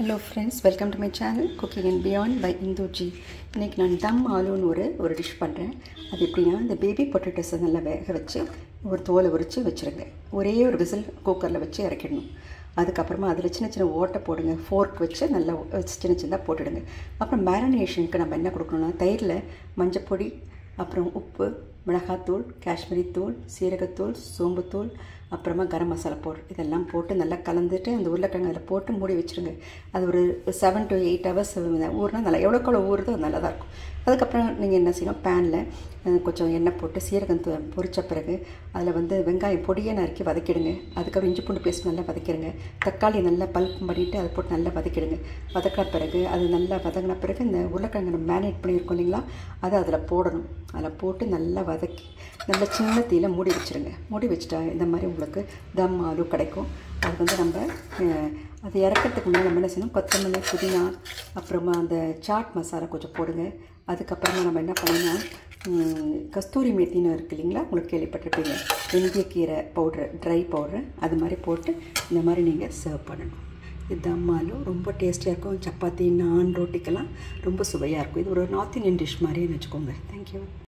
Hello friends, welcome to my channel Cooking and Beyond by Induji. இன்னைக்கு நான் தம் ஆலூன்னு ஒரு dish பண்ணுறேன். அது எப்படின்னா இந்த பேபி பொட்டேட்டோஸை நல்லா வேக வச்சு ஒரு தோலை உரித்து வச்சுருங்க. ஒரே ஒரு விசில் குக்கரில் வச்சு இறக்கிடணும். அதுக்கப்புறமா அதில் சின்ன சின்ன ஓட்டை போடுங்க. ஃபோர்க் வச்சு நல்லா சின்ன சின்னதாக போட்டுடுங்க. அப்புறம் மேரினேஷனுக்கு நம்ம என்ன கொடுக்கணும்னா தயிரில் மஞ்சப்பொடி, அப்புறம் உப்பு, மிளகாத்தூள், காஷ்மீரி தூள், சீரகத்தூள், சோம்புத்தூள், அப்புறமா கரம் மசாலா பவுடர் இதெல்லாம் போட்டு நல்லா கலந்துட்டு அந்த உருளைக்கிழங்கு அதில் போட்டு மூடி வச்சுருங்க. அது ஒரு 7 to 8 hours ஊறினா நல்லா எவ்வளோக்கெவ்வளோ ஊறுதோ நல்லா தான் இருக்கும். அதுக்கப்புறம் நீங்கள் என்ன செய்யணும், பேனில் கொஞ்சம் எண்ணெய் போட்டு சீரகம் பொரித்த பிறகு அதில் வெங்காயம் பொடியை நறுக்கி வதக்கிடுங்க. அதுக்கப்புறம் இஞ்சி பூண்டு பேஸ்ட் நல்லா வதக்கிடுங்க. தக்காளி நல்லா பல்ப் பண்ணிவிட்டு அதை போட்டு நல்லா வதக்கிடுங்க. வதக்கின பிறகு அது நல்லா வதங்கின பிறகு இந்த உருளைக்கிழங்கு நம்ம மேரினேட் பண்ணியிருக்கோம் இல்லைங்களா, அதை அதில் போடணும். அதில் போட்டு நல்லா வதக்கி நல்லா சின்ன தீயில மூடி வச்சுருங்க. மூடி வச்சுட்டா இந்த மாதிரி உங்களுக்கு தம் ஆலு கிடைக்கும். அது நம்ம அது இறக்கிறதுக்கு முன்னாடி நம்ம என்ன செய்யணும், கொத்தமல்லி, புதினா, அப்புறமா அந்த சாட் மசாலா கொஞ்சம் போடுங்க. அதுக்கப்புறமா நம்ம என்ன பண்ணணும்னா கஸ்தூரி மேத்தின்னு இருக்குது இல்லைங்களா, உங்களுக்கு கேள்விப்பட்டிருப்பீங்க, வெந்தயக்கீரை பவுட்ரு, ட்ரை பவுட்ரு, அது மாதிரி போட்டு இந்த மாதிரி நீங்கள் சர்வ் பண்ணணும். இது தம் ஆலு ரொம்ப டேஸ்டியாக இருக்கும். சப்பாத்தி, நான், ரோட்டிக்கெல்லாம் ரொம்ப சுவையாக இருக்கும். இது ஒரு நார்த் இந்தியன் டிஷ் மாதிரின்னு வச்சுக்கோங்க. தேங்க்யூ.